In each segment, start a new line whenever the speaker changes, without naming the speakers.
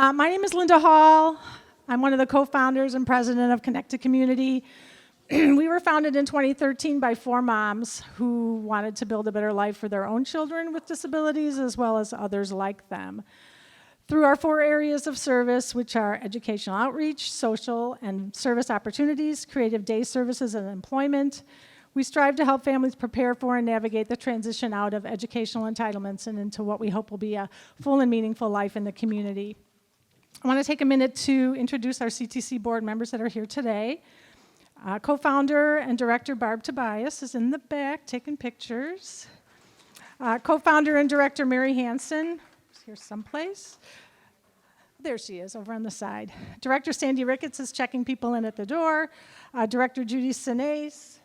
My name is Linda Hall. I'm one of the co-founders and president of Connected Community. We were founded in 2013 by 4 moms who wanted to build a better life for their own children with disabilities as well as others like them. Through our 4 areas of service, which are educational outreach, social and service opportunities, creative day services, and employment, we strive to help families prepare for and navigate the transition out of educational entitlements and into what we hope will be a full and meaningful life in the community. I want to take a minute to introduce our CTC board members that are here today. Co-founder and director Barb Tobias is in the back taking pictures. Co-founder and director Mary Hansen is here someplace. There she is over on the side. Director Sandy Ricketts is checking people in at the door. Director Judy Sinase,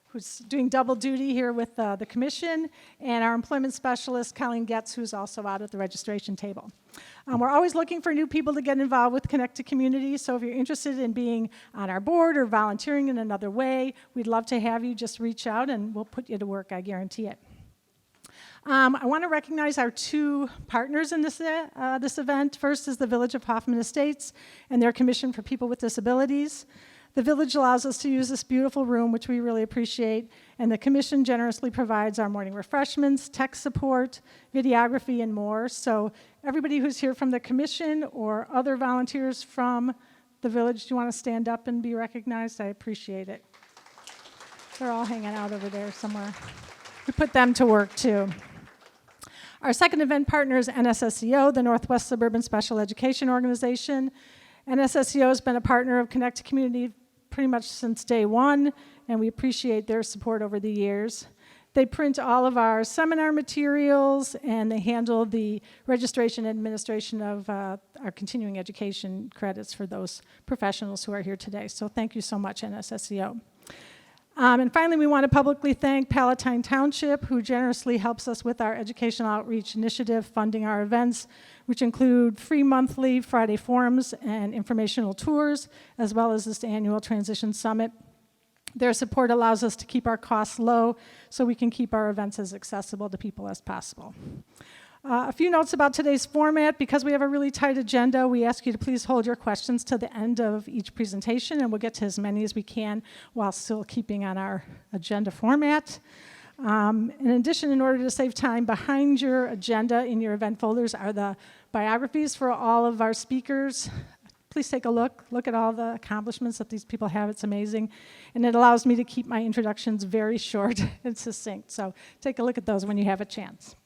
who's doing double duty here with the commission, and our employment specialist, Colleen Getz, who's also out at the registration table. We're always looking for new people to get involved with Connected Community, so if you're interested in being on our board or volunteering in another way, we'd love to have you. Just reach out and we'll put you to work, I guarantee it. I want to recognize our 2 partners in this event. First is the Village of Hoffman Estates and their Commission for People with Disabilities. The Village allows us to use this beautiful room, which we really appreciate, and the Commission generously provides our morning refreshments, tech support, videography, and more. So everybody who's here from the Commission or other volunteers from the Village, do you want to stand up and be recognized? I appreciate it. They're all hanging out over there somewhere. We put them to work, too. Our second event partner is NSSEO, the Northwest Suburban Special Education Organization. NSSEO has been a partner of Connected Community pretty much since day one, and we appreciate their support over the years. They print all of our seminar materials, and they handle the registration and administration of our continuing education credits for those professionals who are here today. So thank you so much, NSSEO. And finally, we want to publicly thank Palatine Township, who generously helps us with our educational outreach initiative, funding our events, which include free monthly Friday forums and informational tours, as well as this annual Transition Summit. Their support allows us to keep our costs low so we can keep our events as accessible to people as possible. A few notes about today's format. Because we have a really tight agenda, we ask you to please hold your questions to the end of each presentation, and we'll get to as many as we can while still keeping on our agenda format. In addition, in order to save time, behind your agenda in your event folders are the biographies for all of our speakers. Please take a look at all the accomplishments that these people have. It's amazing. And it allows me to keep my introductions very short and succinct. So take a look at those when you have a chance.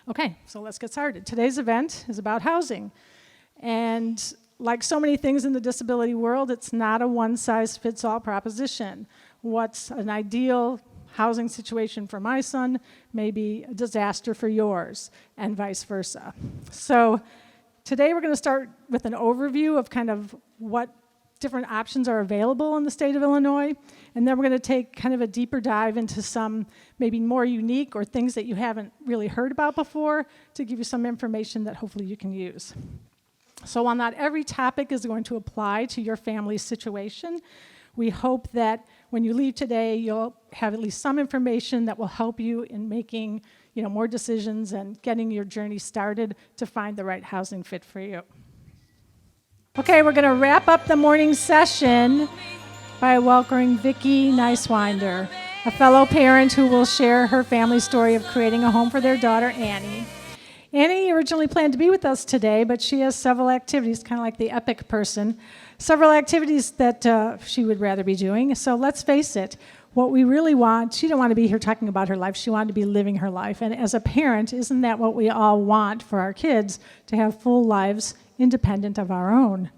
Okay, so let's get started. Today's event is about housing. And like so many things in the disability world, it's not a one-size-fits-all proposition. What's an ideal housing situation for my son may be a disaster for yours, and vice versa. So today we're going to start with an overview of kind of what different options are available in the state of Illinois, and then we're going to take kind of a deeper dive into some maybe more unique or things that you haven't really heard about before to give you some information that hopefully you can use. So while not every topic is going to apply to your family's situation, we hope that when you leave today, you'll have at least some information that will help you in making, more decisions and getting your journey started to find the right housing fit for you. Okay, we're going to wrap up the morning session by welcoming Vicki Niswander, a fellow parent who will share her family story of creating a home for their daughter, Annie. Annie originally planned to be with us today, but she has several activities, kind of like the epic person, several activities that she would rather be doing. So let's face it, what we really want, she didn't want to be here talking about her life, she wanted to be living her life. And as a parent, isn't that what we all want for our kids, to have full lives independent of our own?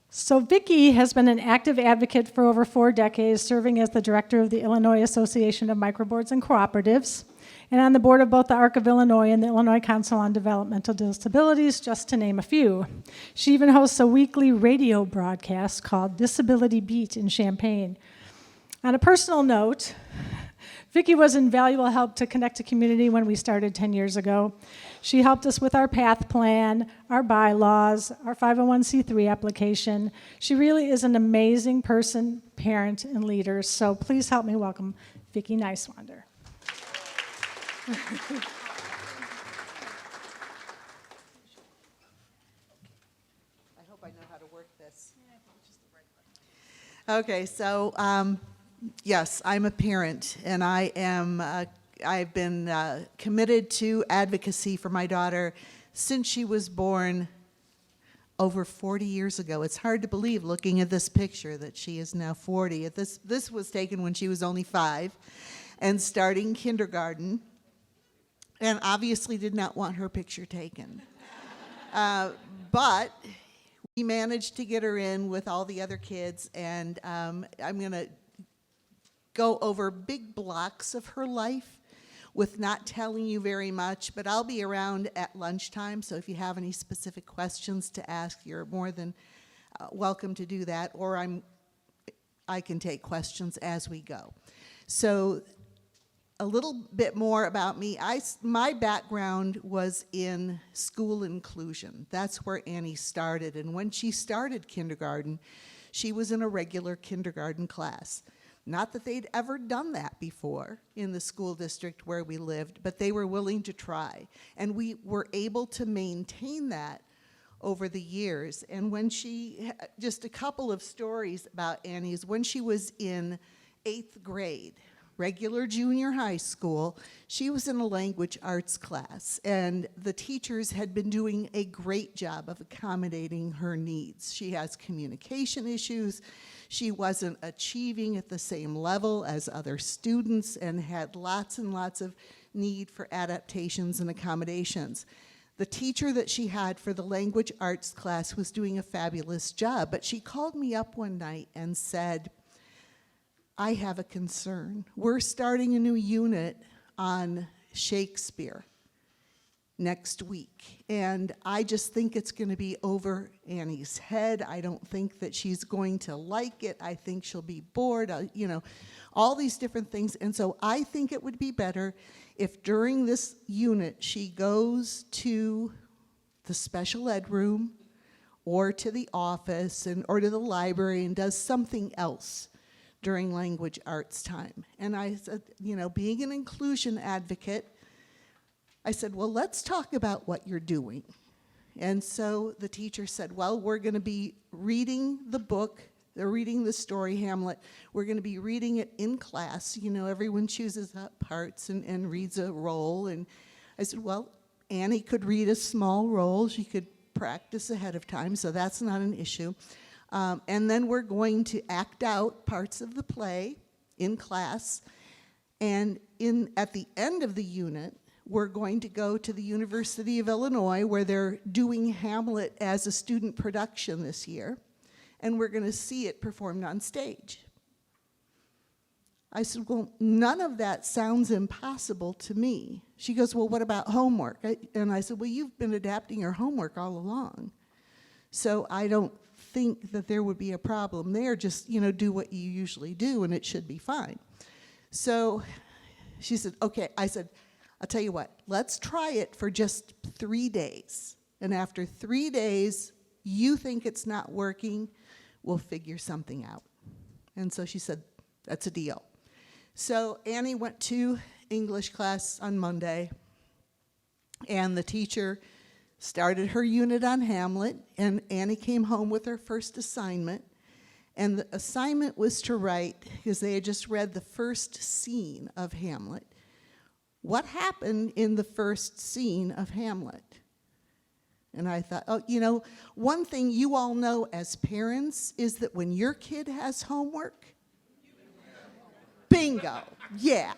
So Vicki has been an active advocate for over 4 decades, serving as the director of the Illinois Association of Microboards and Cooperatives, and on the board of both the ARC of Illinois and the Illinois Council on Developmental Disabilities, just to name a few. She even hosts a weekly radio broadcast called Disability Beat in Champaign. On a personal note, Vicki was invaluable help to Connected Community when we started 10 years ago. She helped us with our path plan, our bylaws, our 501c3 application. She really is an amazing person, parent, and leader. So please help me welcome Vicki Niswander.
like this. Okay, so yes, I'm a parent, and I've been committed to advocacy for my daughter since she was born over 40 years ago. It's hard to believe looking at this picture that she is now 40. This was taken when she was only 5 and starting kindergarten, and obviously did not want her picture taken. But we managed to get her in with all the other kids, and I'm going to go over big blocks of her life with not telling you very much, but I'll be around at lunchtime, so if you have any specific questions to ask, you're more than welcome to do that, or I can take questions as we go. So a little bit more about me. My background was in school inclusion. That's where Annie started, and when she started kindergarten, she was in a regular kindergarten class. Not that they'd ever done that before in the school district where we lived, but they were willing to try. And we were able to maintain that over the years. And when just a couple of stories about Annie's, when she was in 8th grade, regular junior high school, she was in a language arts class, and the teachers had been doing a great job of accommodating her needs. She has communication issues. She wasn't achieving at the same level as other students and had lots and lots of need for adaptations and accommodations. The teacher that she had for the language arts class was doing a fabulous job, but she called me up one night and said, I have a concern. We're starting a new unit on Shakespeare next week, and I just think it's going to be over Annie's head. I don't think that she's going to like it. I think she'll be bored, all these different things. And so I think it would be better if during this unit she goes to the special ed room or to the office or to the library and does something else during language arts time. And I said, being an inclusion advocate, I said, well, let's talk about what you're doing. And so the teacher said, well, we're going to be reading the book. They're reading the story, Hamlet. We're going to be reading it in class. Everyone chooses up parts and reads a role. And I said, well, Annie could read a small role. She could practice ahead of time, so that's not an issue. And then we're going to act out parts of the play in class. And at the end of the unit, we're going to go to the University of Illinois, where they're doing Hamlet as a student production this year, and we're going to see it performed on stage. I said, well, none of that sounds impossible to me. She goes, well, what about homework? And I said, well, you've been adapting your homework all along, so I don't think that there would be a problem there. Just, do what you usually do, and it should be fine. So she said, okay. I said, I'll tell you what, let's try it for just 3 days. And after 3 days, you think it's not working, we'll figure something out. And so she said, that's a deal. So Annie went to English class on Monday, and the teacher started her unit on Hamlet, and Annie came home with her first assignment. And the assignment was to write, because they had just read the first scene of Hamlet, what happened in the first scene of Hamlet? And I thought, one thing you all know as parents is that when your kid has homework, bingo, yeah.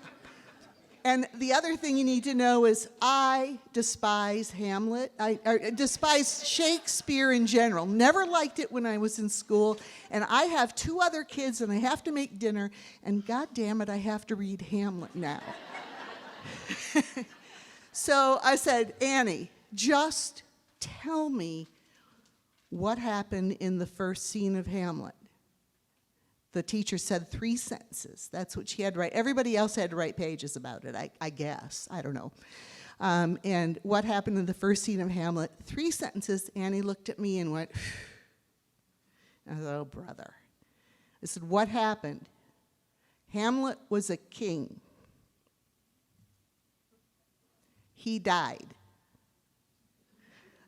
And the other thing you need to know is I despise Hamlet. I despise Shakespeare in general. Never liked it when I was in school. And I have 2 other kids, and I have to make dinner. And God damn it, I have to read Hamlet now. So I said, Annie, just tell me what happened in the first scene of Hamlet. The teacher said 3 sentences. That's what she had to write. Everybody else had to write pages about it, I guess. I don't know. And what happened in the first scene of Hamlet? 3 sentences. Annie looked at me and went, I said, oh, brother. I said, what happened? Hamlet was a king. He died.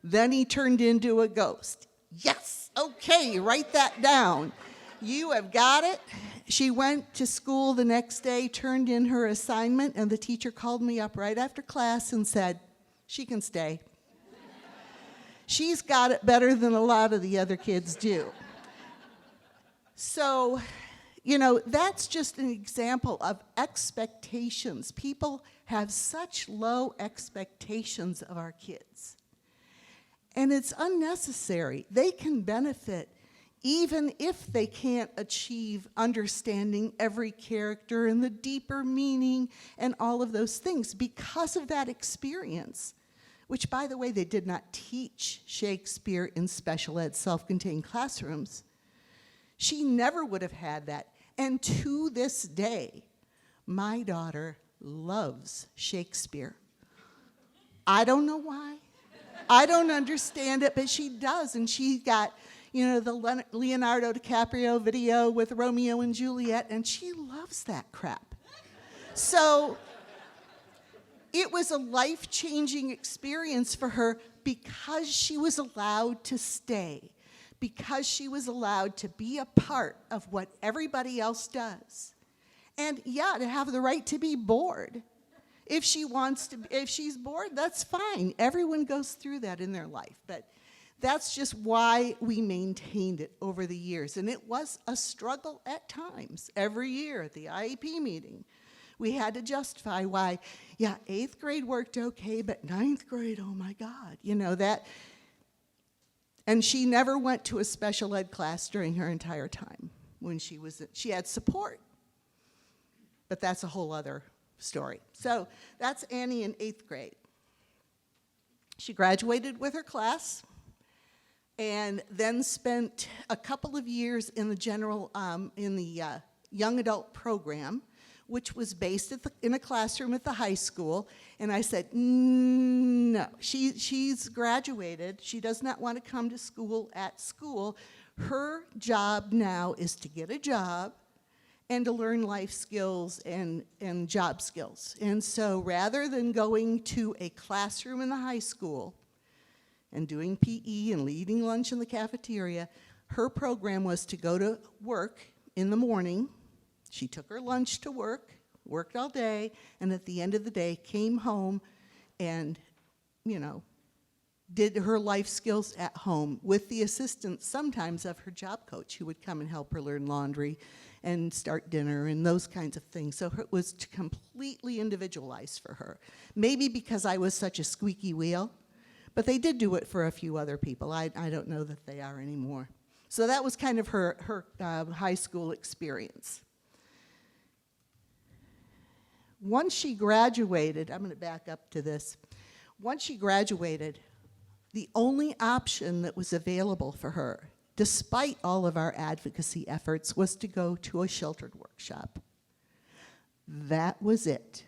Then he turned into a ghost. Yes! Okay, write that down. You have got it. She went to school the next day, turned in her assignment, and the teacher called me up right after class and said, she can stay. She's got it better than a lot of the other kids do. So, you know, that's just an example of expectations. People have such low expectations of our kids. And it's unnecessary. They can benefit even if they can't achieve understanding every character and the deeper meaning and all of those things because of that experience, which, by the way, they did not teach Shakespeare in special ed self-contained classrooms. She never would have had that. And to this day, my daughter loves Shakespeare. I don't know why. I don't understand it, but she does. And she got, you know, the Leonardo DiCaprio video with Romeo and Juliet, and she loves that crap. So it was a life-changing experience for her because she was allowed to stay, because she was allowed to be a part of what everybody else does. And yeah, to have the right to be bored. If she's bored, that's fine. Everyone goes through that in their life. But that's just why we maintained it over the years. And it was a struggle at times. Every year at the IEP meeting, we had to justify why, yeah, 8th grade worked okay, but 9th grade, oh my God, you know that. And she never went to a special ed class during her entire time. She had support, but that's a whole other story. So that's Annie in 8th grade. She graduated with her class and then spent a couple of years in the young adult program, which was based in a classroom at the high school. And I said, no, she's graduated. She does not want to come to school at school. Her job now is to get a job and to learn life skills and job skills. And so rather than going to a classroom in the high school and doing PE and leading lunch in the cafeteria, her program was to go to work in the morning. She took her lunch to work, worked all day, and at the end of the day came home and, you know, did her life skills at home with the assistance sometimes of her job coach, who would come and help her learn laundry and start dinner and those kinds of things. So it was completely individualized for her. Maybe because I was such a squeaky wheel, but they did do it for a few other people. I don't know that they are anymore. So that was kind of her high school experience. Once she graduated, I'm going to back up to this. Once she graduated, the only option that was available for her, despite all of our advocacy efforts, was to go to a sheltered workshop. That was it.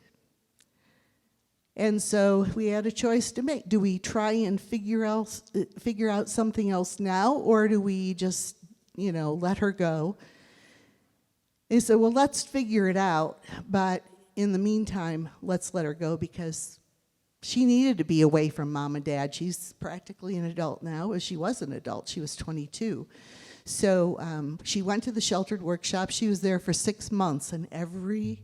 And so we had a choice to make. Do we try and figure out something else now, or do we just, you know, let her go? They said, well, let's figure it out, but in the meantime, let's let her go because she needed to be away from mom and dad. She's practically an adult now. She was an adult. She was 22. So she went to the sheltered workshop. She was there for 6 months, and every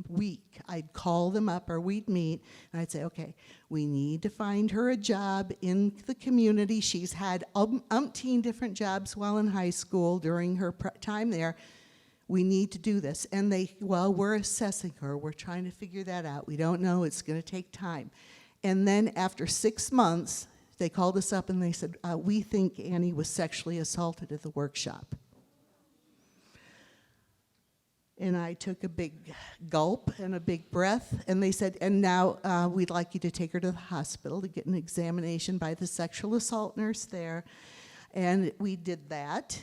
week I'd call them up or we'd meet, and I'd say, okay, we need to find her a job in the community. She's had umpteen different jobs while in high school during her time there. We need to do this. And we're assessing her. We're trying to figure that out. We don't know. It's going to take time. And then after 6 months, they called us up and they said, we think Annie was sexually assaulted at the workshop. And I took a big gulp and a big breath, and they said, and now we'd like you to take her to the hospital to get an examination by the sexual assault nurse there. And we did that,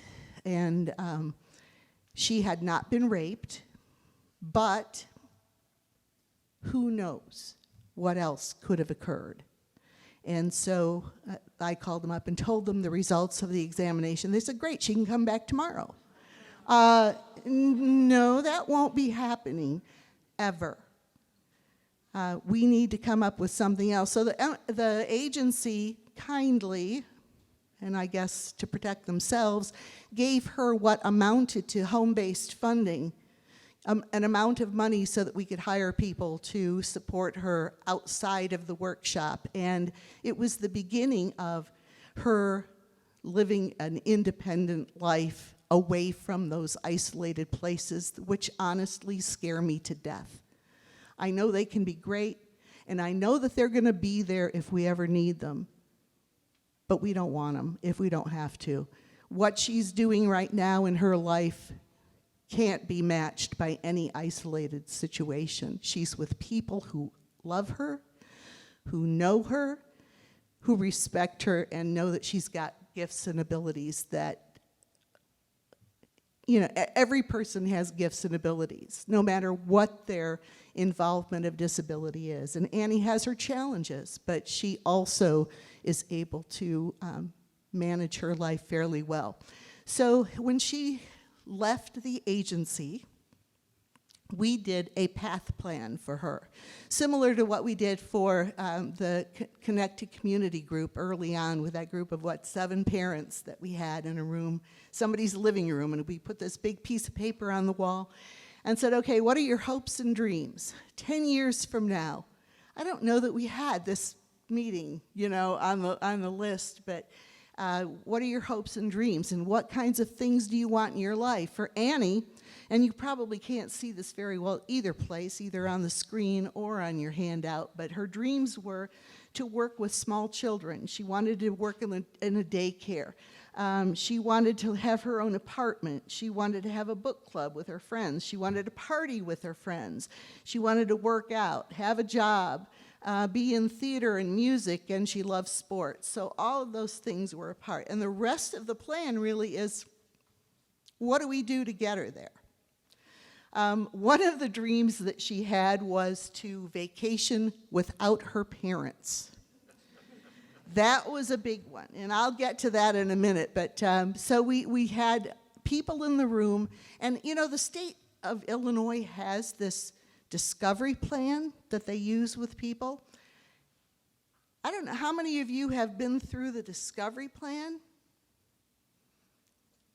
and she had not been raped, but who knows what else could have occurred. And so I called them up and told them the results of the examination. They said, great, she can come back tomorrow. No, that won't be happening ever. We need to come up with something else. So the agency kindly and I guess to protect themselves, gave her what amounted to home-based funding, an amount of money so that we could hire people to support her outside of the workshop. And it was the beginning of her living an independent life away from those isolated places, which honestly scare me to death. I know they can be great, and I know that they're gonna be there if we ever need them, but we don't want them if we don't have to. What she's doing right now in her life can't be matched by any isolated situation. She's with people who love her, who know her, who respect her, and know that she's got gifts and abilities that, you know, every person has gifts and abilities, no matter what their involvement of disability is. And Annie has her challenges, but she also is able to manage her life fairly well. So when she left the agency, we did a path plan for her, similar to what we did for the Connected Community group early on, with that group of, 7 parents that we had in a room, somebody's living room, and we put this big piece of paper on the wall and said, okay, what are your hopes and dreams 10 years from now? I don't know that we had this meeting, you know, on the list, but what are your hopes and dreams, and what kinds of things do you want in your life? For Annie, and you probably can't see this very well either place, either on the screen or on your handout, but her dreams were to work with small children. She wanted to work in a daycare. She wanted to have her own apartment. She wanted to have a book club with her friends. She wanted to party with her friends. She wanted to work out, have a job, be in theater and music, and she loves sports. So all of those things were a part. And the rest of the plan really is, what do we do to get her there? One of the dreams that she had was to vacation without her parents. That was a big one, and I'll get to that in a minute. But so we had people in the room, and you know, the state of Illinois has this discovery plan that they use with people. I don't know, how many of you have been through the discovery plan?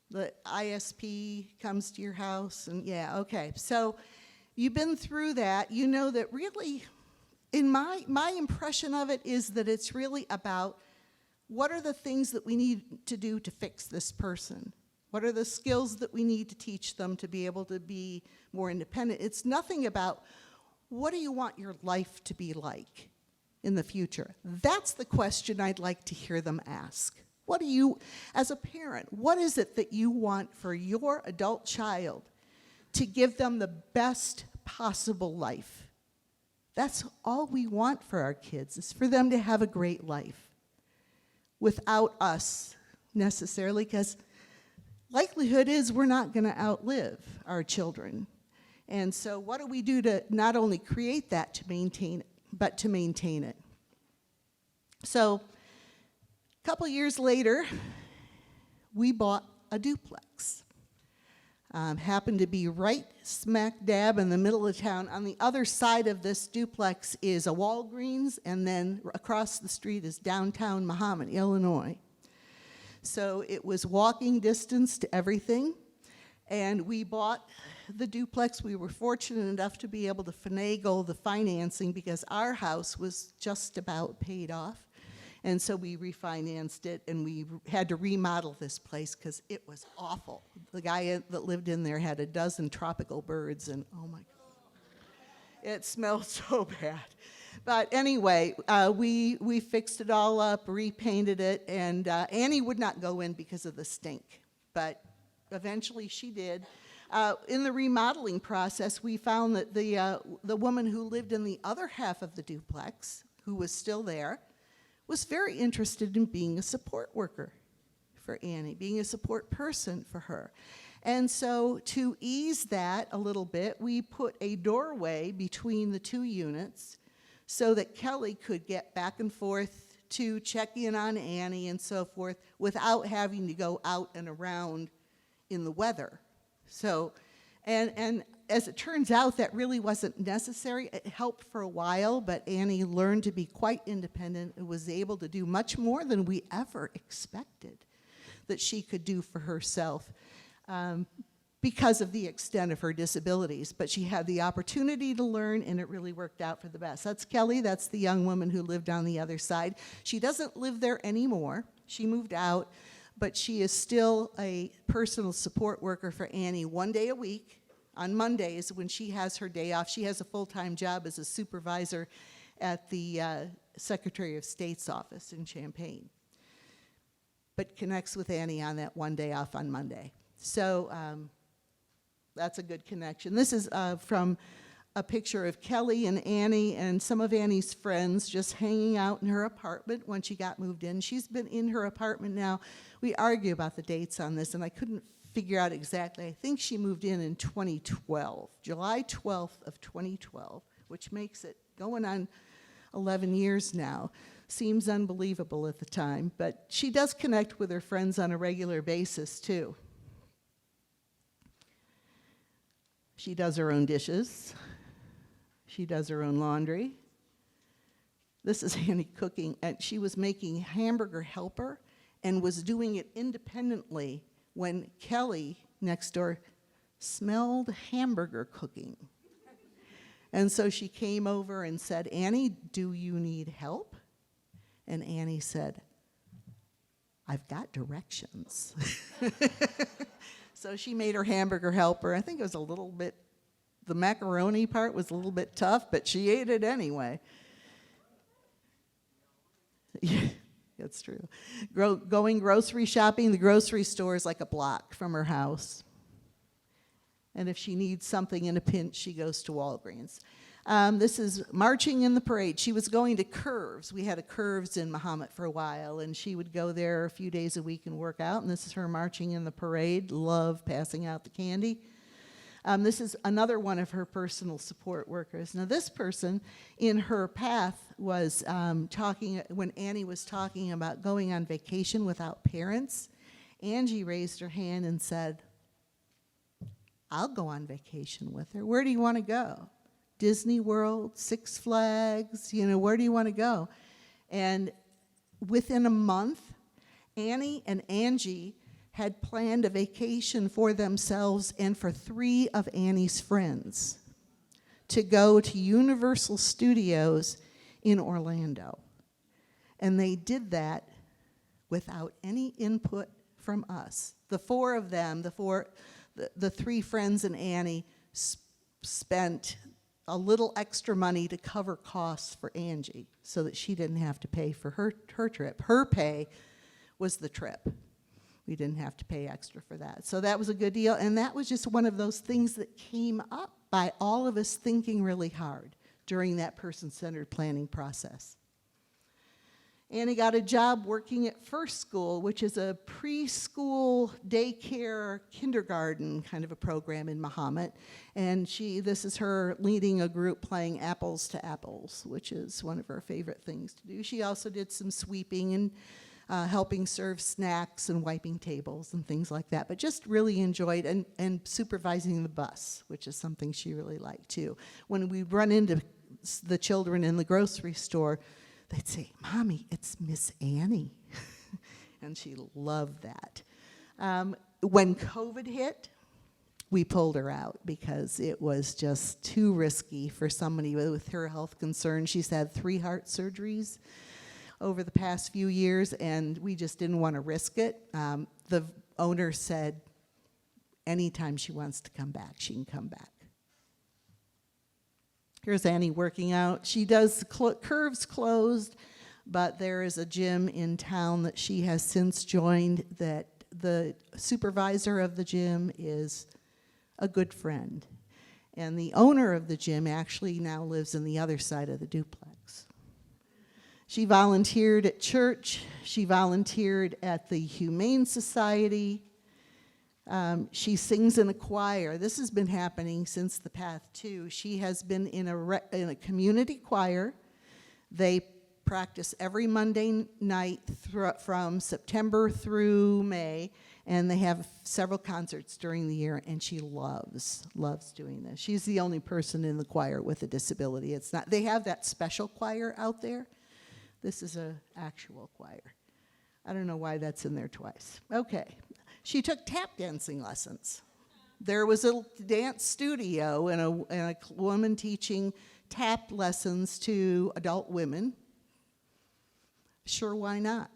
The ISP comes to your house, and yeah, okay. So you've been through that. You know that really, in my impression of it is that it's really about, what are the things that we need to do to fix this person? What are the skills that we need to teach them to be able to be more independent? It's nothing about, what do you want your life to be like in the future? That's the question I'd like to hear them ask. What do you, as a parent, what is it that you want for your adult child to give them the best possible life? That's all we want for our kids, is for them to have a great life without us necessarily, because likelihood is we're not going to outlive our children. And so what do we do to not only create that, to maintain it, but to maintain it? So a couple years later, we bought a duplex. Happened to be right smack dab in the middle of town. On the other side of this duplex is a Walgreens, and then across the street is downtown Mahomet, Illinois. So it was walking distance to everything, and we bought the duplex. We were fortunate enough to be able to finagle the financing because our house was just about paid off. And so we refinanced it, and we had to remodel this place because it was awful. The guy that lived in there had a dozen tropical birds, and oh my God, it smelled so bad. But anyway, we fixed it all up, repainted it, and Annie would not go in because of the stink, but eventually she did. In the remodeling process, we found that the woman who lived in the other half of the duplex, who was still there, was very interested in being a support worker for Annie, being a support person for her. And so to ease that a little bit, we put a doorway between the 2 units so that Kelly could get back and forth to check in on Annie and so forth without having to go out and around in the weather. So, and as it turns out, that really wasn't necessary. It helped for a while, but Annie learned to be quite independent and was able to do much more than we ever expected that she could do for herself because of the extent of her disabilities. But she had the opportunity to learn, and it really worked out for the best. That's Kelly. That's the young woman who lived on the other side. She doesn't live there anymore. She moved out, but she is still a personal support worker for Annie 1 day a week. On Mondays, when she has her day off, she has a full-time job as a supervisor at the Secretary of State's office in Champaign, but connects with Annie on that 1 day off on Monday. So that's a good connection. This is from a picture of Kelly and Annie and some of Annie's friends just hanging out in her apartment when she got moved in. She's been in her apartment now. We argue about the dates on this, and I couldn't figure out exactly. I think she moved in 2012, July 12th of 2012, which makes it going on 11 years now. Seems unbelievable at the time, but she does connect with her friends on a regular basis too. She does her own dishes. She does her own laundry. This is Annie cooking, and she was making hamburger helper and was doing it independently when Kelly next door smelled hamburger cooking. And so she came over and said, "Annie, do you need help?" And Annie said, "I've got directions." So she made her hamburger helper. I think it was a little bit, the macaroni part was a little bit tough, but she ate it anyway. Yeah. That's true. Going grocery shopping, the grocery store is like a block from her house. And if she needs something in a pinch, she goes to Walgreens. This is marching in the parade. She was going to Curves. We had a Curves in Mahomet for a while, and she would go there a few days a week and work out. And this is her marching in the parade. Love passing out the candy. This is another one of her personal support workers. Now, this person in her path was talking, when Annie was talking about going on vacation without parents, Angie raised her hand and said, "I'll go on vacation with her. Where do you want to go? Disney World, Six Flags, where do you want to go?" And within a month, Annie and Angie had planned a vacation for themselves and for 3 of Annie's friends to go to Universal Studios in Orlando. And they did that without any input from us. The 4 of them, the 3 friends and Annie spent a little extra money to cover costs for Angie so that she didn't have to pay for her trip. Her pay was the trip. We didn't have to pay extra for that. So that was a good deal, and that was just one of those things that came up by all of us thinking really hard during that person-centered planning process. Annie got a job working at First School, which is a preschool, daycare, kindergarten kind of a program in Mahomet. And this is her leading a group playing Apples to Apples, which is one of her favorite things to do. She also did some sweeping and helping serve snacks and wiping tables and things like that, but just really enjoyed and supervising the bus, which is something she really liked too. When we run into the children in the grocery store, they'd say, "Mommy, it's Miss Annie." And she loved that. When COVID hit, we pulled her out because it was just too risky for somebody with her health concerns. She's had 3 heart surgeries over the past few years, and we just didn't want to risk it. The owner said anytime she wants to come back, she can come back. Here's Annie working out. She does Curves closed, but there is a gym in town that she has since joined that the supervisor of the gym is a good friend. And the owner of the gym actually now lives in the other side of the duplex. She volunteered at church. She volunteered at the Humane Society. She sings in a choir. This has been happening since the Path too. She has been in a community choir. They practice every Monday night from September through May, And they have several concerts during the year, and she loves doing this. She's the only person in the choir with a disability. It's not, they have that special choir out there. This is an actual choir. I don't know why that's in there twice. Okay. She took tap dancing lessons. There was a dance studio and a woman teaching tap lessons to adult women. Sure, why not?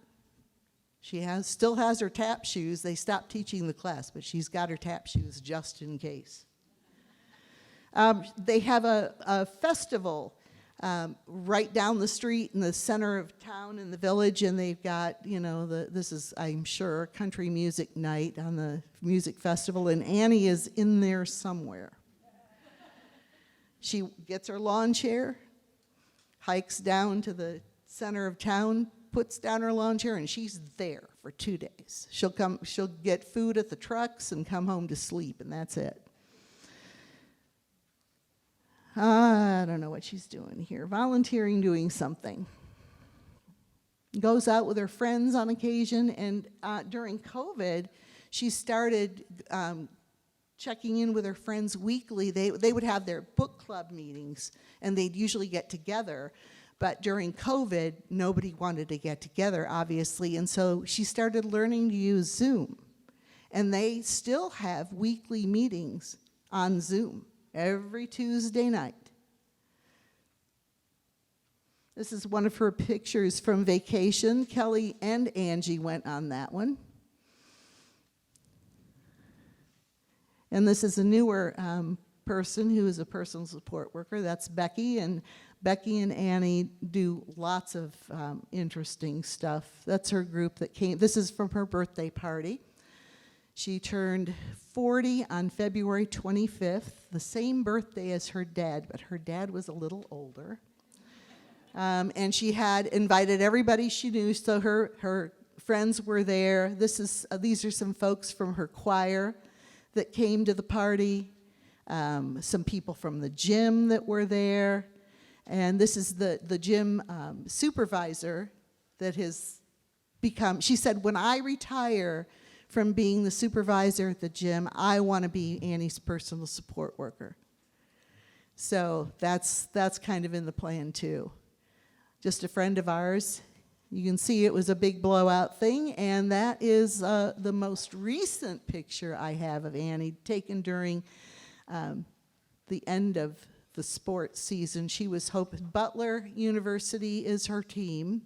She still has her tap shoes. They stopped teaching the class, but she's got her tap shoes just in case. They have a festival right down the street in the center of town in the village, and they've got, this is, I'm sure, country music night on the music festival, and Annie is in there somewhere. She gets her lawn chair, hikes down to the center of town, puts down her lawn chair, and she's there for 2 days. She'll get food at the trucks and come home to sleep, and that's it. I don't know what she's doing here. Volunteering, doing something. Goes out with her friends on occasion, and during COVID, she started checking in with her friends weekly. They would have their book club meetings, and they'd usually get together. But during COVID, nobody wanted to get together, obviously, and so she started learning to use Zoom. And they still have weekly meetings on Zoom every Tuesday night. This is one of her pictures from vacation. Kelly and Angie went on that one. And this is a newer person who is a personal support worker. That's Becky, and Becky and Annie do lots of interesting stuff. That's her group that came. This is from her birthday party. She turned 40 on February 25th, the same birthday as her dad, but her dad was a little older. And she had invited everybody she knew, so her friends were there. These are some folks from her choir that came to the party, some people from the gym that were there, and this is the gym supervisor that has become, she said, when I retire from being the supervisor at the gym, I want to be Annie's personal support worker. So that's kind of in the plan too. Just a friend of ours. You can see it was a big blowout thing, and that is the most recent picture I have of Annie, taken during the end of the sports season. She was hoping Butler University is her team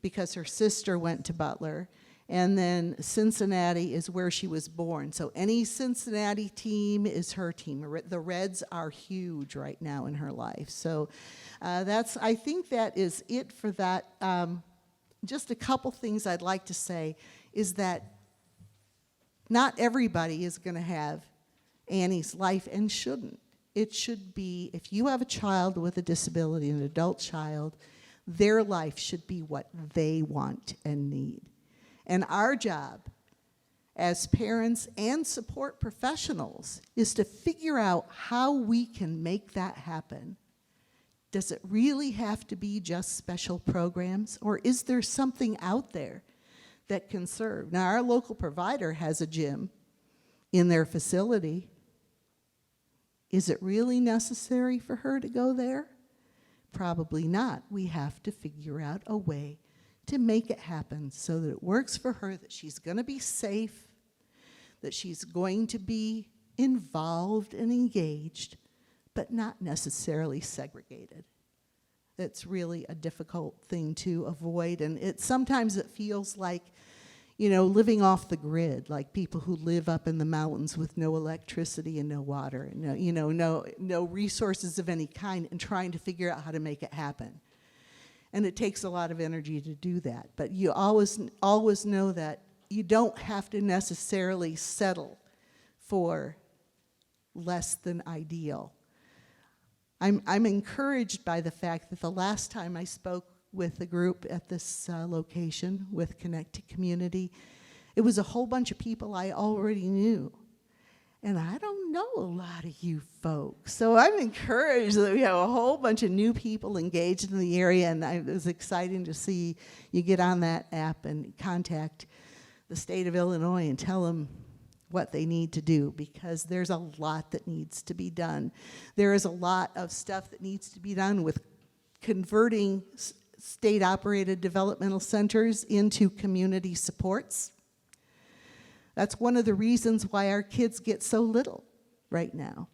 because her sister went to Butler, and then Cincinnati is where she was born. So any Cincinnati team is her team. The Reds are huge right now in her life. So I think that is it for that. Just a couple things I'd like to say is that not everybody is going to have Annie's life and shouldn't. It should be, if you have a child with a disability, an adult child, their life should be what they want and need. And our job as parents and support professionals is to figure out how we can make that happen. Does it really have to be just special programs, or is there something out there that can serve? Now, our local provider has a gym in their facility. Is it really necessary for her to go there? Probably not. We have to figure out a way to make it happen so that it works for her, that she's going to be safe, that she's going to be involved and engaged, but not necessarily segregated. That's really a difficult thing to avoid, and sometimes it feels like, living off the grid, like people who live up in the mountains with no electricity and no water, and no resources of any kind, and trying to figure out how to make it happen. And it takes a lot of energy to do that, but you always know that you don't have to necessarily settle for less than ideal. I'm encouraged by the fact that the last time I spoke with a group at this location with Connect to Community, it was a whole bunch of people I already knew. And I don't know a lot of you folks. So I'm encouraged that we have a whole bunch of new people engaged in the area, and it was exciting to see you get on that app and contact the state of Illinois and tell them what they need to do, because there's a lot that needs to be done. There is a lot of stuff that needs to be done with converting state-operated developmental centers into community supports. That's one of the reasons why our kids get so little right now.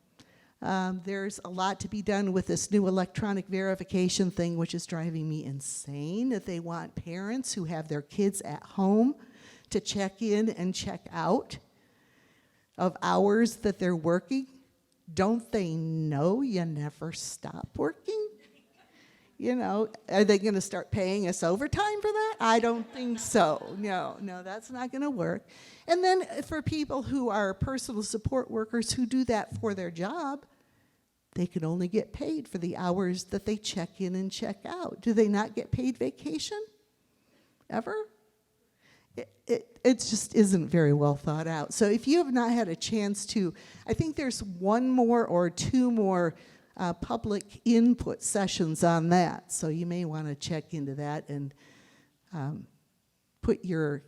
There's a lot to be done with this new electronic verification thing, which is driving me insane, that they want parents who have their kids at home to check in and check out of hours that they're working. Don't they know you never stop working? You know, are they going to start paying us overtime for that? I don't think so. No, that's not going to work. And then for people who are personal support workers who do that for their job, they can only get paid for the hours that they check in and check out. Do they not get paid vacation? Ever? It just isn't very well thought out. So if you have not had a chance to, I think there's one more or two more public input sessions on that. So you may want to check into that and put your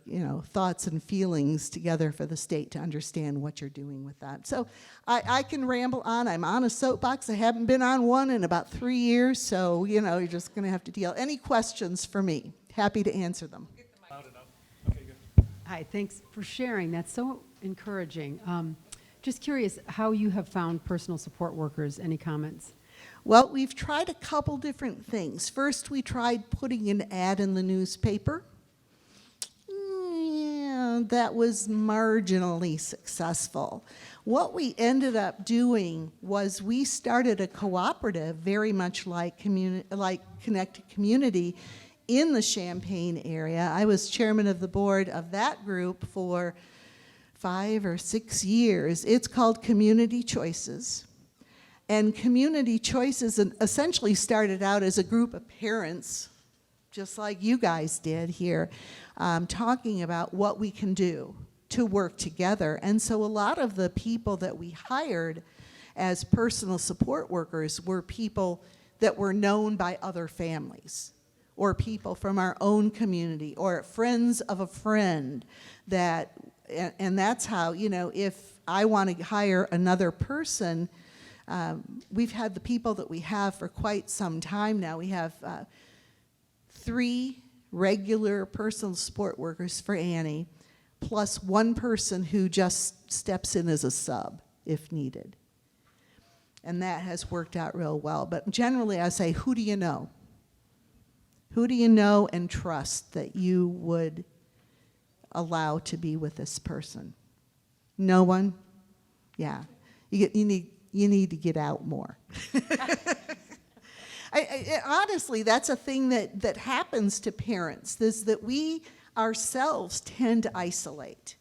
thoughts and feelings together for the state to understand what you're doing with that. So I can ramble on. I'm on a soapbox. I haven't been on one in about 3 years. So, you're just going to have to deal. Any questions for me? Happy to answer them.
Hi, thanks for sharing. That's so encouraging. Just curious how you have found personal support workers. Any comments?
Well, we've tried a couple different things. First, we tried putting an ad in the newspaper. Yeah, that was marginally successful. What we ended up doing was we started a cooperative, very much like Connected Community, in the Champaign area. I was chairman of the board of that group for 5 or 6 years. It's called Community Choices. And Community Choices essentially started out as a group of parents, just like you guys did here, talking about what we can do to work together. And so a lot of the people that we hired as personal support workers were people that were known by other families, or people from our own community, or friends of a friend. And that's how, if I want to hire another person, we've had the people that we have for quite some time now. We have 3 regular personal support workers for Annie, plus 1 person who just steps in as a sub if needed. And that has worked out real well. But generally, I say, who do you know? Who do you know and trust that you would allow to be with this person? No one? Yeah. You need to get out more. Honestly, that's a thing that happens to parents, is that we ourselves tend to isolate.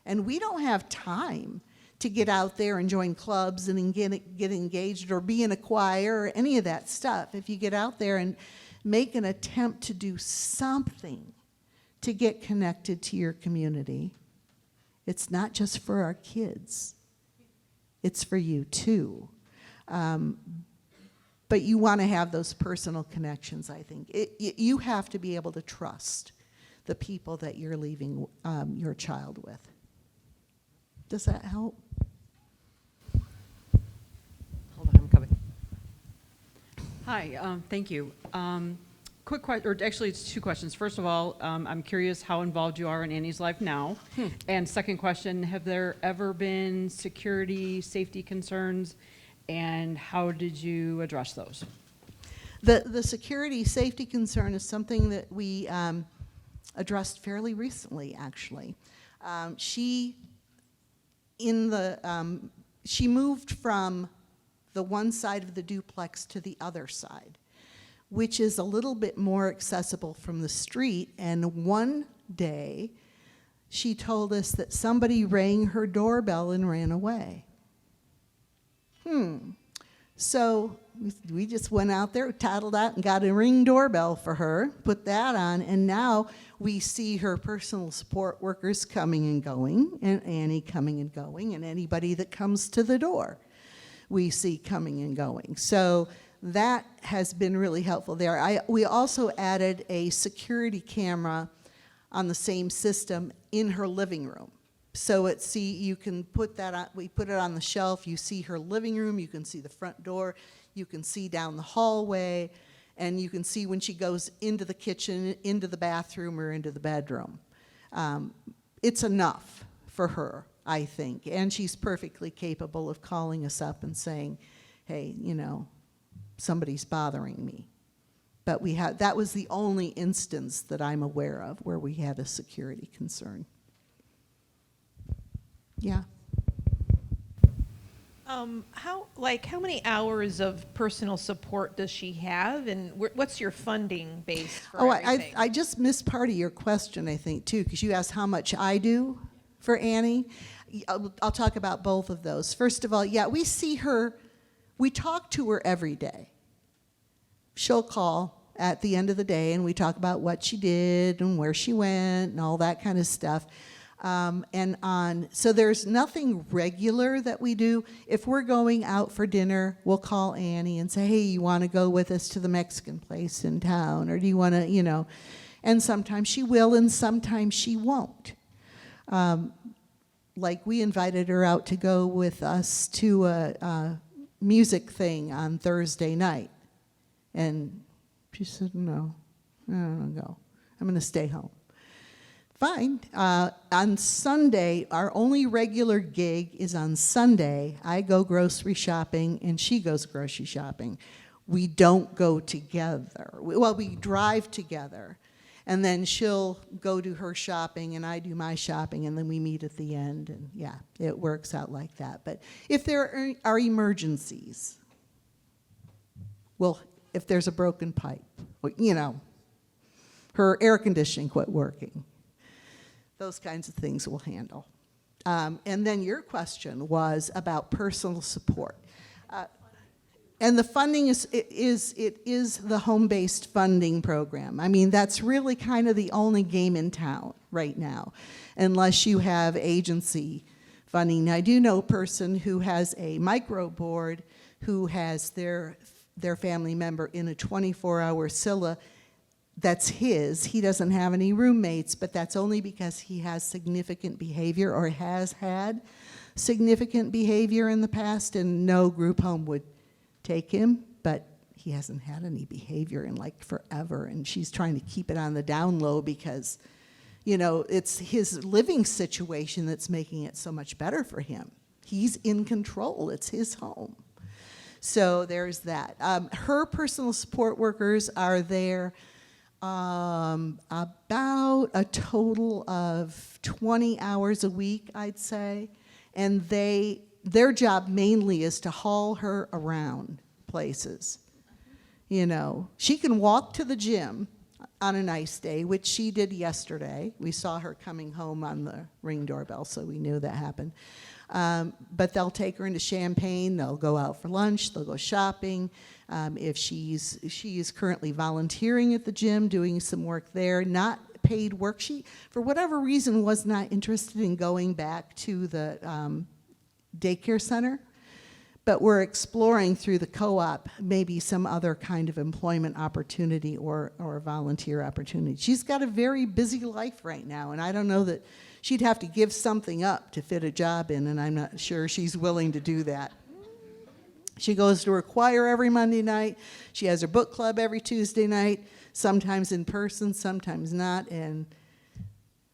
And we don't have time to get out there and join clubs and get engaged or be in a choir or any of that stuff. If you get out there and make an attempt to do something to get connected to your community, it's not just for our kids. It's for you too. But you want to have those personal connections, I think. You have to be able to trust the people that you're leaving your child with. Does that help?
Hold on, I'm coming. Hi, thank you. Quick question, or actually it's 2 questions. First of all, I'm curious how involved you are in Annie's life now. And second question, have there ever been security, safety concerns, and how did you address those?
The security safety concern is something that we addressed fairly recently, actually. She moved from the one side of the duplex to the other side, which is a little bit more accessible from the street. And one day, she told us that somebody rang her doorbell and ran away. So we just went out there, tattled out, and got a Ring doorbell for her, put that on, and now we see her personal support workers coming and going, and Annie coming and going, and anybody that comes to the door we see coming and going. So that has been really helpful there. We also added a security camera on the same system in her living room. So you can put that on, we put it on the shelf, you see her living room, you can see the front door, you can see down the hallway, and you can see when she goes into the kitchen, into the bathroom, or into the bedroom. It's enough for her, I think, and she's perfectly capable of calling us up and saying, hey, you know, somebody's bothering me. But that was the only instance that I'm aware of where we had a security concern. Yeah.
How many hours of personal support does she have, and what's your funding base for everything?
I just missed part of your question, I think, too, because you asked how much I do for Annie. I'll talk about both of those. First of all, yeah, we see her, we talk to her every day. She'll call at the end of the day, and we talk about what she did and where she went and all that kind of stuff. So there's nothing regular that we do. If we're going out for dinner, we'll call Annie and say, hey, you want to go with us to the Mexican place in town? Or do you want to, you know? And sometimes she will, and sometimes she won't. Like we invited her out to go with us to a music thing on Thursday night. And she said, no, I don't want to go. I'm going to stay home. Fine. On Sunday, our only regular gig is on Sunday. I go grocery shopping, and she goes grocery shopping. We don't go together. Well, we drive together, and then she'll go do her shopping, and I do my shopping, and then we meet at the end, and yeah, it works out like that. But if there are emergencies, well, if there's a broken pipe, you know, her air conditioning quit working, those kinds of things we'll handle. And then your question was about personal support. And the funding is the home-based funding program. I mean, that's really kind of the only game in town right now, unless you have agency funding. Now, I do know a person who has a Microboard who has their family member in a 24-hour CILA. That's his. He doesn't have any roommates, but that's only because he has significant behavior or has had significant behavior in the past, and no group home would take him, but he hasn't had any behavior in like forever, and she's trying to keep it on the down low because, you know, it's his living situation that's making it so much better for him. He's in control. It's his home. So there's that. Her personal support workers are there about a total of 20 hours a week, I'd say. And their job mainly is to haul her around places. You know, she can walk to the gym on a nice day, which she did yesterday. We saw her coming home on the Ring doorbell, so we knew that happened. But they'll take her into Champaign, they'll go out for lunch, they'll go shopping. If she is currently volunteering at the gym, doing some work there, not paid work. She, for whatever reason, was not interested in going back to the daycare center, but we're exploring through the co-op maybe some other kind of employment opportunity or volunteer opportunity. She's got a very busy life right now, and I don't know that she'd have to give something up to fit a job in, and I'm not sure she's willing to do that. She goes to her choir every Monday night. She has her book club every Tuesday night, sometimes in person, sometimes not, and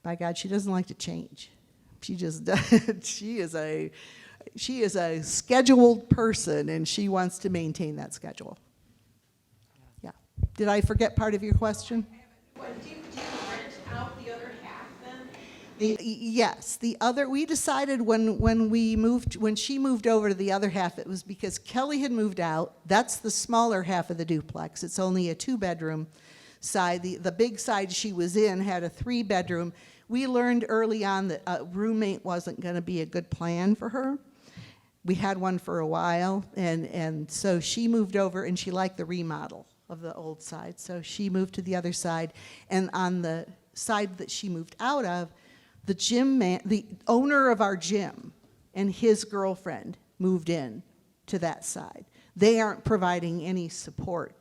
by God, she doesn't like to change. She just does. She is a scheduled person, and she wants to maintain that schedule. Yeah. Did I forget part of your question?
Do you rent out the other half then?
Yes, we decided when she moved over to the other half, it was because Kelly had moved out. That's the smaller half of the duplex. It's only a 2-bedroom side. The big side she was in had a 3-bedroom. We learned early on that a roommate wasn't going to be a good plan for her. We had one for a while, and so she moved over, and she liked the remodel of the old side, so she moved to the other side. And on the side that she moved out of, the owner of our gym and his girlfriend moved in to that side. They aren't providing any support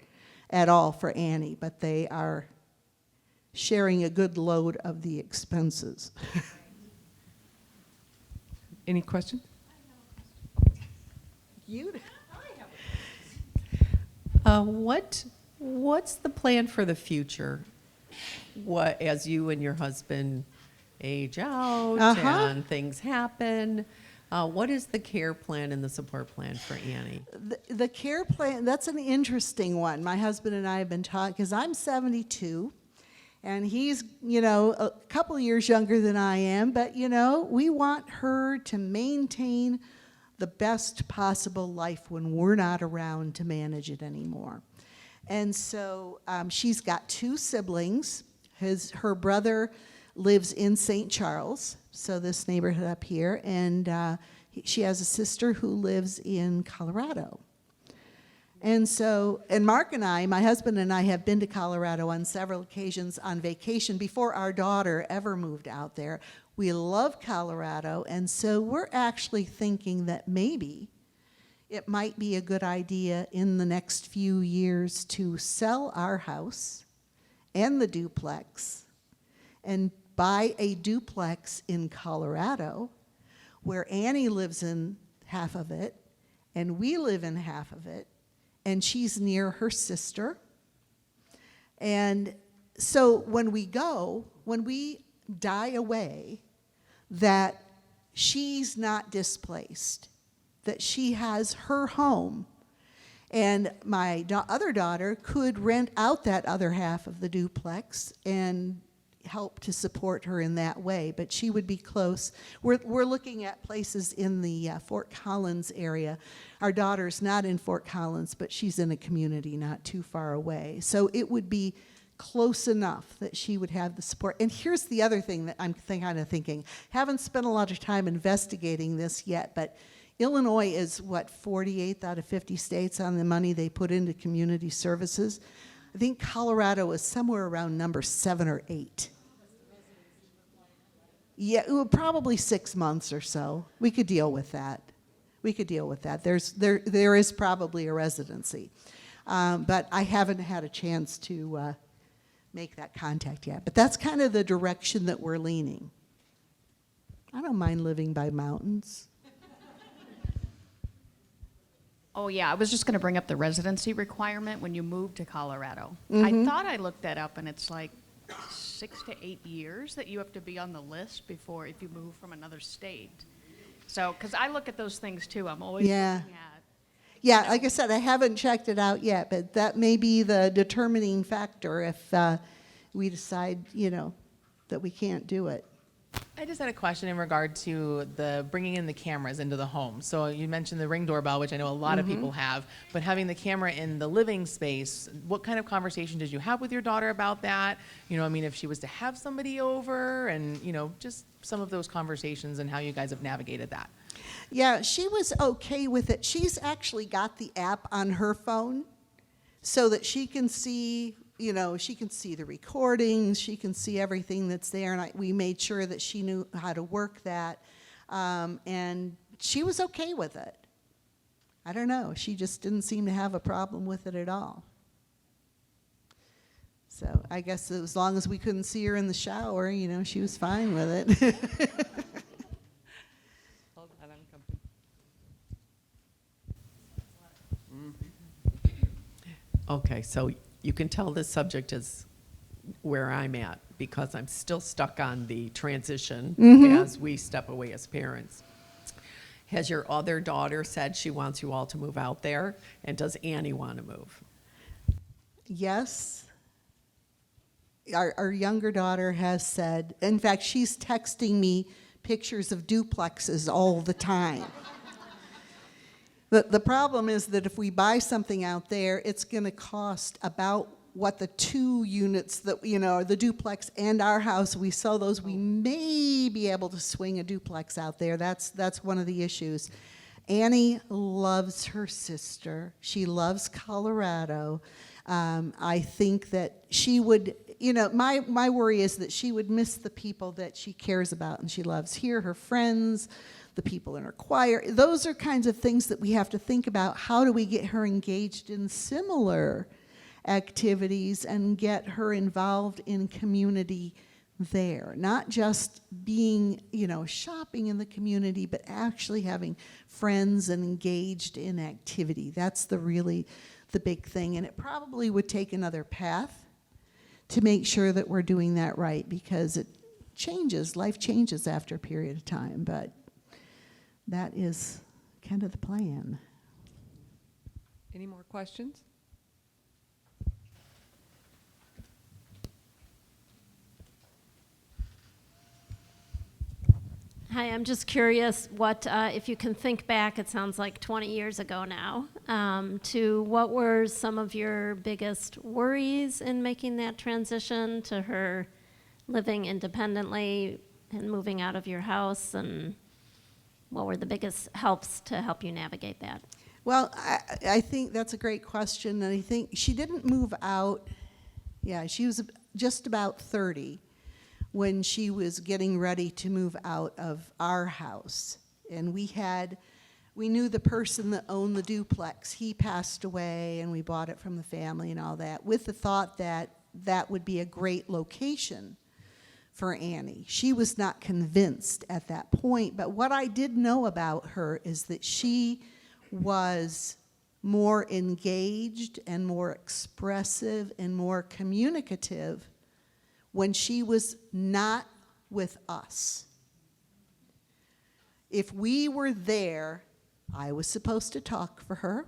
at all for Annie, but they are sharing a good load of the expenses.
Any question?
You. What's the plan for the future? What, as you and your husband age out and things happen, what is the care plan and the support plan for Annie?
The care plan, that's an interesting one. My husband and I have been talking, because I'm 72, and he's, a couple years younger than I am, but, we want her to maintain the best possible life when we're not around to manage it anymore. And so she's got 2 siblings. Her brother lives in St. Charles, so this neighborhood up here, and she has a sister who lives in Colorado. And so, and Mark and I, my husband and I, have been to Colorado on several occasions on vacation before our daughter ever moved out there. We love Colorado, and so we're actually thinking that maybe it might be a good idea in the next few years to sell our house and the duplex and buy a duplex in Colorado where Annie lives in half of it and we live in half of it, and she's near her sister. And so when we die away, that she's not displaced, that she has her home. And my other daughter could rent out that other half of the duplex and help to support her in that way, but she would be close. We're looking at places in the Fort Collins area. Our daughter's not in Fort Collins, but she's in a community not too far away. So it would be close enough that she would have the support. And here's the other thing that I'm kind of thinking. Haven't spent a lot of time investigating this yet, but Illinois is, 48th out of 50 states on the money they put into community services. I think Colorado is somewhere around number 7 or 8. Yeah, probably 6 months or so. We could deal with that. There is probably a residency. But I haven't had a chance to make that contact yet. But that's kind of the direction that we're leaning. I don't mind living by mountains.
Oh, yeah, I was just going to bring up the residency requirement when you move to Colorado.
Mm-hmm.
I thought I looked that up, and it's like 6 to 8 years that you have to be on the list before if you move from another state. So, because I look at those things too. I'm always looking at.
Yeah, like I said, I haven't checked it out yet, but that may be the determining factor if we decide, that we can't do it.
I just had a question in regard to the bringing in the cameras into the home. So you mentioned the Ring doorbell, which I know a lot of people have, but having the camera in the living space, what kind of conversation did you have with your daughter about that? If she was to have somebody over and, just some of those conversations and how you guys have navigated that.
Yeah, she was okay with it. She's actually got the app on her phone so that she can see, she can see the recordings, she can see everything that's there, and we made sure that she knew how to work that, and she was okay with it. I don't know, she just didn't seem to have a problem with it at all. So I guess as long as we couldn't see her in the shower, she was fine with it.
Okay, so you can tell this subject is where I'm at because I'm still stuck on the transition as we step away as parents. Has your other daughter said she wants you all to move out there? And does Annie want to move?
Yes. Our younger daughter has said, in fact, she's texting me pictures of duplexes all the time. The problem is that if we buy something out there, it's going to cost about what the 2 units that, the duplex and our house, we sell those, we may be able to swing a duplex out there. That's one of the issues. Annie loves her sister. She loves Colorado. I think that she would, my worry is that she would miss the people that she cares about and she loves here, her friends, the people in her choir. Those are kinds of things that we have to think about. How do we get her engaged in similar activities and get her involved in community there. Not just being, shopping in the community, but actually having friends and engaged in activity. That's the big thing. And it probably would take another path to make sure that we're doing that right, because it changes, life changes after a period of time, but that is kind of the plan.
Any more questions?
Hi, I'm just curious what, if you can think back, it sounds like 20 years ago now, to what were some of your biggest worries in making that transition to her living independently and moving out of your house, and what were the biggest helps to help you navigate that?
Well, I think that's a great question, and I think she didn't move out. Yeah, she was just about 30 when she was getting ready to move out of our house. And we knew the person that owned the duplex. He passed away, and we bought it from the family and all that, with the thought that that would be a great location for Annie. She was not convinced at that point, but what I did know about her is that she was more engaged and more expressive and more communicative when she was not with us. If we were there, I was supposed to talk for her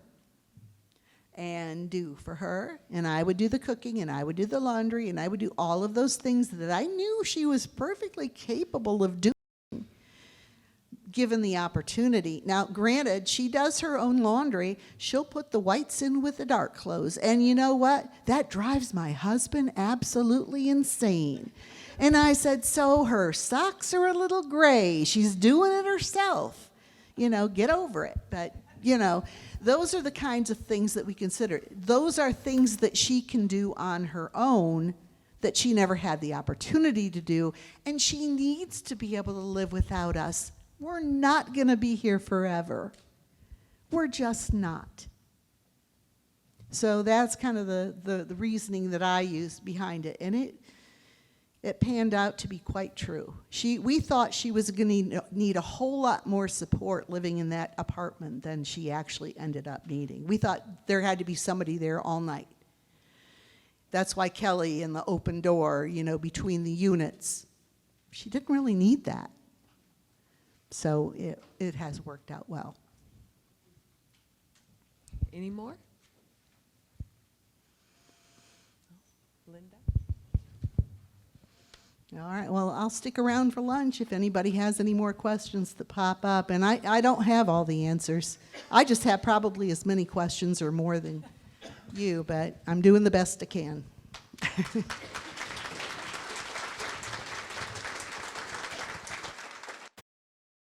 and do for her, and I would do the cooking, and I would do the laundry, and I would do all of those things that I knew she was perfectly capable of doing, given the opportunity. Now, granted, she does her own laundry. She'll put the whites in with the dark clothes. And you know what? That drives my husband absolutely insane. And I said, so her socks are a little gray. She's doing it herself. Get over it. But, those are the kinds of things that we consider. Those are things that she can do on her own that she never had the opportunity to do. And she needs to be able to live without us. We're not going to be here forever. We're just not. So that's kind of the reasoning that I used behind it. And it panned out to be quite true. We thought she was going to need a whole lot more support living in that apartment than she actually ended up needing. We thought there had to be somebody there all night. That's why Kelly and the open door, between the units, she didn't really need that. So it has worked out well.
Any more? Linda?
All right, well, I'll stick around for lunch if anybody has any more questions that pop up. And I don't have all the answers. I just have probably as many questions or more than you, but I'm doing the best I can.